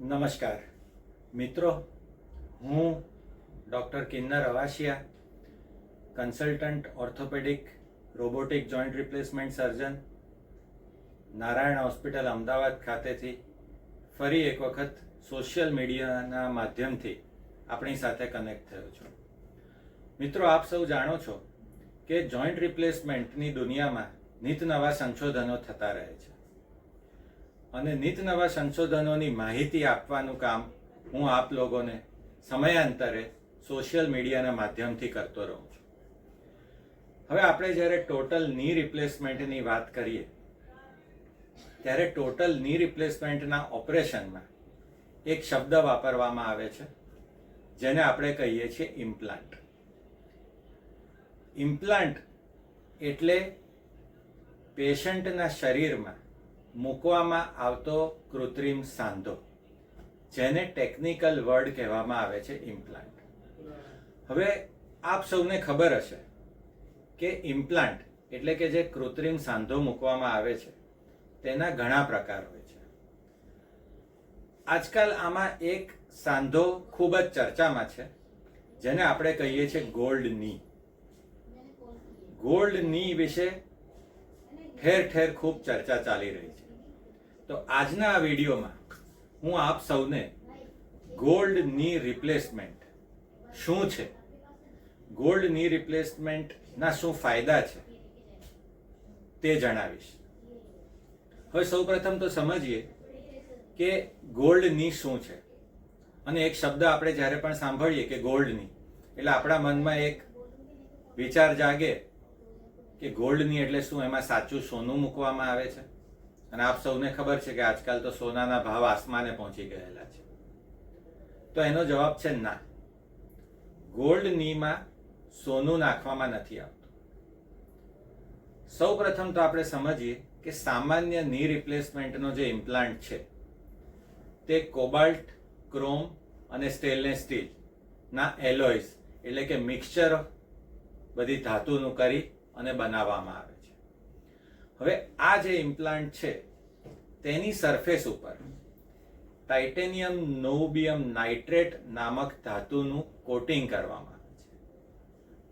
નમસ્કાર મિત્રો, હું doctor Kinnar Avashiya, consultant orthopaedic robotic joint replacement surgeon, Narayan hospital Ahmedabad ખાતેથી ફરી એક વખત સોશિયલ મીડિયાના માધ્યમથી આપણી સાથે કનેક્ટ થયો છું. મિત્રો, આપ સૌ જાણો છો કે જોઈન્ટ રિપ્લેસમેન્ટની દુનિયામાં નિત નવા સંશોધનો થતા રહે છે અને નિત નવા સંશોધનોની માહિતી આપવાનું કામ હું આપ લોકોને સમયાંતરે સોશિયલ મીડિયાના માધ્યમથી કરતો રહું છું. હવે આપણે જ્યારે ટોટલ ની રિપ્લેસમેન્ટની વાત કરીએ ત્યારે ટોટલ ની રિપ્લેસમેન્ટના ઓપરેશનમાં એક શબ્દ વાપરવામાં આવે છે જેને આપણે કહીએ છીએ ઇમ્પ્લાન્ટ. ઇમ્પ્લાન્ટ એટલે પેશન્ટના શરીરમાં મૂકવામાં આવતો કૃત્રિમ સાંધો, જેને ટેકનિકલ વર્ડ કહેવામાં આવે છે ઇમ્પ્લાન્ટ. હવે આપ સૌને ખબર હશે કે ઇમ્પ્લાન્ટ એટલે કે જે કૃત્રિમ સાંધો મૂકવામાં આવે છે તેના ઘણા પ્રકાર હોય છે. આજકાલ આમાં એક સાંધો ખૂબ જ ચર્ચામાં છે જેને આપણે કહીએ છીએ ગોલ્ડ ની. ગોલ્ડ ની વિશે ઠેર ઠેર ખૂબ ચર્ચા ચાલી રહી છે. તો આજના આ વિડીયોમાં હું આપ સૌને ગોલ્ડ ની રિપ્લેસમેન્ટ શું છે, ગોલ્ડ ની રિપ્લેસમેન્ટના શું ફાયદા છે તે જણાવીશ. હવે સૌપ્રથમ તો સમજીએ કે ગોલ્ડ ની શું છે. અને એક શબ્દ આપણે જ્યારે પણ સાંભળીએ કે ગોલ્ડ ની, એટલે આપણા મનમાં એક વિચાર જાગે કે ગોલ્ડ ની એટલે શું, એમાં સાચું સોનું મૂકવામાં આવે છે? અને આપ સૌને ખબર છે કે આજકાલ તો સોનાના ભાવ આસમાને પહોંચી ગયેલા છે. તો એનો જવાબ છે ના, ગોલ્ડ નીમાં સોનું નાખવામાં નથી આવતું. સૌ પ્રથમ તો આપણે સમજીએ કે સામાન્ય ની રિપ્લેસમેન્ટનો જે ઇમ્પ્લાન્ટ છે તે કોબાલ્ટ, ક્રોમ અને સ્ટેનલેસ સ્ટીલ ના એલોયસ એટલે કે મિક્સચર બધી ધાતુનું કરી અને બનાવવામાં આવે છે. હવે આ જે ઇમ્પ્લાન્ટ છે તેની સરફેસ ઉપર ટાઇટેનિયમ નોબિયમ નાઇટ્રેટ નામક ધાતુનું કોટિંગ કરવામાં આવે છે.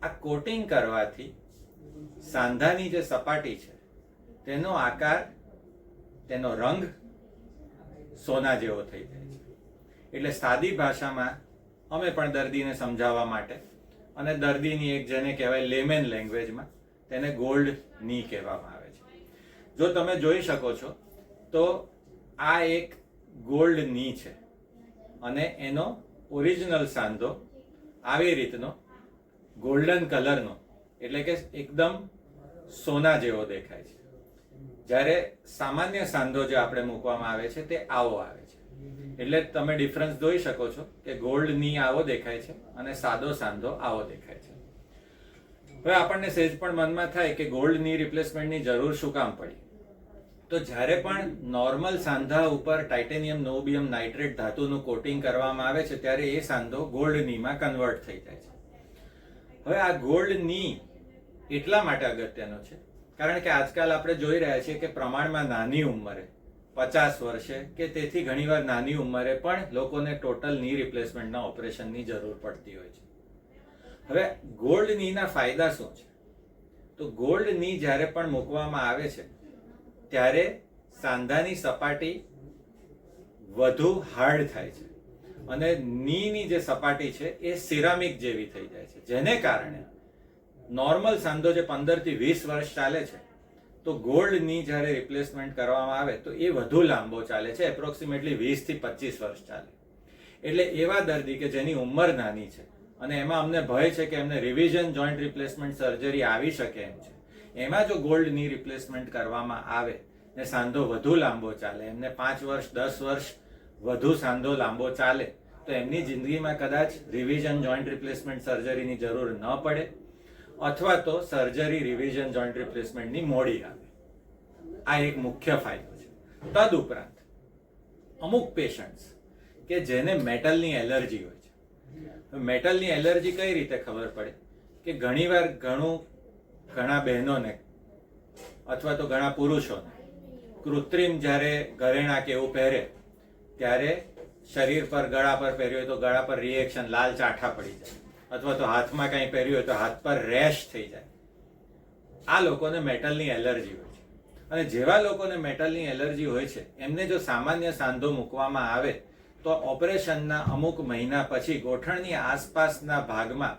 આ કોટિંગ કરવાથી સાંધાની જે સપાટી છે તેનો આકાર, તેનો રંગ સોના જેવો થઈ જાય છે. એટલે સાદી ભાષામાં અમે પણ દર્દીને સમજાવવા માટે અને દર્દીની એક જેને કહેવાય લેમેન લેંગ્વેજમાં તેને ગોલ્ડ ની કહેવામાં આવે છે. જો તમે જોઈ શકો છો તો આ એક ગોલ્ડ ની છે અને એનો ઓરિજિનલ સાંધો આવી રીતનો ગોલ્ડન કલરનો એટલે કે એકદમ સોના જેવો દેખાય છે. જ્યારે સામાન્ય સાંધો જે આપણે મૂકવામાં આવે છે તે આવો આવે છે. એટલે તમે ડિફરન્સ જોઈ શકો છો કે ગોલ્ડ ની આવો દેખાય છે અને સાદો સાંધો આવો દેખાય છે. હવે આપણને સહેજ પણ મનમાં થાય કે ગોલ્ડ ની રિપ્લેસમેન્ટની જરૂર શું કામ પડી? તો જ્યારે પણ નોર્મલ સાંધા ઉપર ટાઇટેનિયમ નોબિયમ નાઇટ્રેટ ધાતુનું કોટિંગ કરવામાં આવે છે ત્યારે એ સાંધો ગોલ્ડ નીમાં કન્વર્ટ થઈ જાય છે. હવે આ ગોલ્ડ ની એટલા માટે અગત્યનો છે કારણ કે આજકાલ આપણે જોઈ રહ્યા છીએ કે પ્રમાણમાં નાની ઉંમરે 50 વર્ષે કે તેથી ઘણીવાર નાની ઉંમરે પણ લોકોને ટોટલ ની રિપ્લેસમેન્ટના ઓપરેશનની જરૂર પડતી હોય છે. હવે ગોલ્ડ નીના ફાયદા શું છે? તો ગોલ્ડ ની જ્યારે પણ મૂકવામાં આવે છે ત્યારે સાંધાની સપાટી વધુ હાર્ડ થાય છે અને નીની જે સપાટી છે એ સિરામિક જેવી થઈ જાય છે, જેને કારણે નોર્મલ સાંધો જે 15 થી 20 વર્ષ ચાલે છે તો ગોલ્ડ ની જ્યારે રિપ્લેસમેન્ટ કરવામાં આવે તો એ વધુ લાંબો ચાલે છે, એપ્રોક્સિમેટલી 20 થી 25 વર્ષ ચાલે. એટલે એવા દર્દી કે જેની ઉંમર નાની છે અને એમાં અમને ભય છે કે એમને રિવિઝન જોઈન્ટ રિપ્લેસમેન્ટ સર્જરી આવી શકે એમ છે, એમાં જો ગોલ્ડ ની રિપ્લેસમેન્ટ કરવામાં આવે ને સાંધો વધુ લાંબો ચાલે, એમને 5 વર્ષ 10 વર્ષ વધુ સાંધો લાંબો ચાલે તો એમની જિંદગીમાં કદાચ રિવિઝન જોઈન્ટ રિપ્લેસમેન્ટ સર્જરીની જરૂર ન પડે અથવા તો સર્જરી રિવિઝન જોઈન્ટ રિપ્લેસમેન્ટની મોડી આવે. આ એક મુખ્ય ફાયદો છે. તદુપરાંત અમુક પેશન્ટ્સ કે જેને મેટલની એલર્જી હોય છે, મેટલની એલર્જી કઈ રીતે ખબર પડે કે ઘણીવાર ઘણા બહેનોને અથવા તો ઘણા પુરુષોને કૃત્રિમ જ્યારે ઘરેણા કે એવું પહેરે ત્યારે શરીર પર ગળા પર પહેર્યું હોય તો ગળા પર રિએક્શન, લાલ ચાઠા પડી જાય, અથવા તો હાથમાં કંઈ પહેર્યું હોય તો હાથ પર રેશ થઈ જાય. આ લોકોને મેટલની એલર્જી હોય છે. અને જેવા લોકોને મેટલની એલર્જી હોય છે એમને જો સામાન્ય સાંધો મૂકવામાં આવે તો ઓપરેશનના અમુક મહિના પછી ગોઠણની આસપાસના ભાગમાં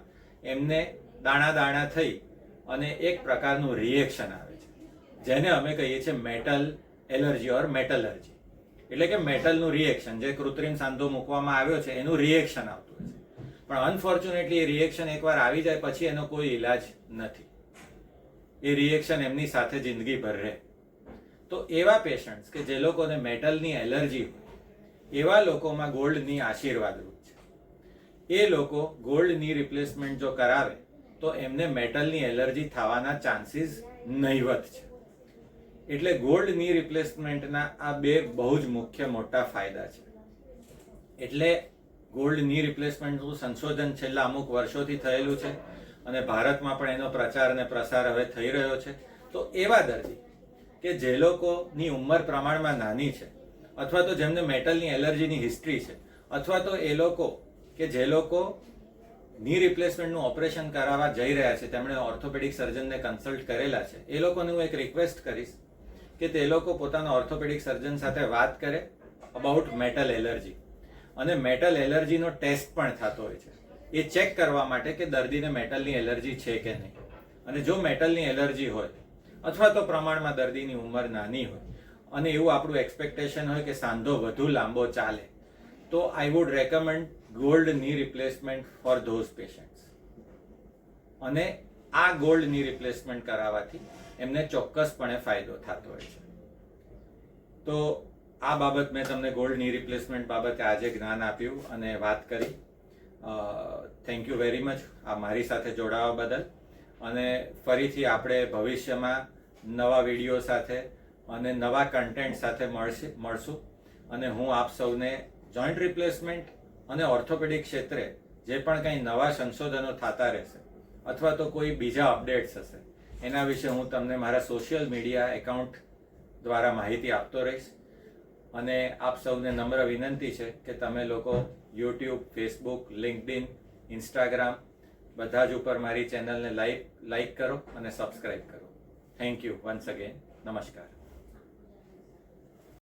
એમને દાણા દાણા થઈ અને એક પ્રકારનું રિએક્શન આવે છે, જેને અમે કહીએ છીએ મેટલ એલર્જી ઓર મેટલર્જી. એટલે કે મેટલનું રિએક્શન, જે કૃત્રિમ સાંધો મૂકવામાં આવ્યો છે એનું રિએક્શન આવતું હોય છે. પણ અનફોર્ચ્યુનેટલી એ રિએક્શન એકવાર આવી જાય પછી એનો કોઈ ઈલાજ નથી. એ રિએક્શન એમની સાથે જિંદગીભર રહે. તો એવા પેશન્ટ્સ કે જે લોકોને મેટલની એલર્જી હોય એવા લોકોમાં ગોલ્ડની આશીર્વાદરૂપ છે. એ લોકો ગોલ્ડની રિપ્લેસમેન્ટ જો કરાવે તો એમને મેટલની એલર્જી થવાના ચાન્સીસ નહીવત છે. એટલે ગોલ્ડની રિપ્લેસમેન્ટના આ બે બહુ જ મુખ્ય મોટા ફાયદા છે. એટલે ગોલ્ડની રિપ્લેસમેન્ટનું સંશોધન છેલ્લા અમુક વર્ષોથી થયેલું છે અને ભારતમાં પણ એનો પ્રચાર અને પ્રસાર હવે થઈ રહ્યો છે. તો એવા દર્દી કે જે લોકોની ઉંમર પ્રમાણમાં નાની છે, અથવા તો જેમને મેટલની એલર્જીની હિસ્ટ્રી છે, અથવા તો એ લોકો કે જે લોકો ની રિપ્લેસમેન્ટનું ઓપરેશન કરાવવા જઈ રહ્યા છે, તેમણે ઓર્થોપેડિક સર્જનને કન્સલ્ટ કરેલા છે, એ લોકોને હું એક રિક્વેસ્ટ કરીશ કે તે લોકો પોતાના ઓર્થોપેડિક સર્જન સાથે વાત કરે અબાઉટ મેટલ એલર્જી. અને મેટલ એલર્જીનો ટેસ્ટ પણ થતો હોય છે એ ચેક કરવા માટે કે દર્દીને મેટલની એલર્જી છે કે નહીં. અને જો મેટલની એલર્જી હોય અથવા તો પ્રમાણમાં દર્દીની ઉંમર નાની હોય અને એવું આપણું એક્સપેક્ટેશન હોય કે સાંધો વધુ લાંબો ચાલે, તો આઈ વુડ રેકમેન્ડ ગોલ્ડ ની રિપ્લેસમેન્ટ ફોર ધોઝ પેશન્ટ્સ. અને આ ગોલ્ડ ની રિપ્લેસમેન્ટ કરાવવાથી એમને ચોક્કસપણે ફાયદો થતો હોય છે. તો આ બાબત મેં તમને ગોલ્ડ ની રિપ્લેસમેન્ટ બાબતે આજે જ્ઞાન આપ્યું અને વાત કરી. થેન્ક યુ વેરી મચ આ મારી સાથે જોડાવા બદલ. અને ફરીથી આપણે ભવિષ્યમાં નવા વિડીયો સાથે અને નવા કન્ટેન્ટ સાથે મળશું. અને હું આપ સૌને જોઈન્ટ રિપ્લેસમેન્ટ અને ઓર્થોપેડિક ક્ષેત્રે જે પણ કંઈ નવા સંશોધનો થતા રહેશે અથવા તો કોઈ બીજા અપડેટ્સ હશે એના વિશે હું તમને મારા સોશિયલ મીડિયા એકાઉન્ટ દ્વારા માહિતી આપતો રહીશ. અને આપ સૌને નમ્ર વિનંતી છે કે તમે લોકો યુટ્યુબ, ફેસબુક, લિંક્ડઇન, ઇન્સ્ટાગ્રામ બધા જ ઉપર મારી ચેનલને લાઈક કરો અને સબસ્ક્રાઈબ કરો. Thank you once again. નમસ્કાર.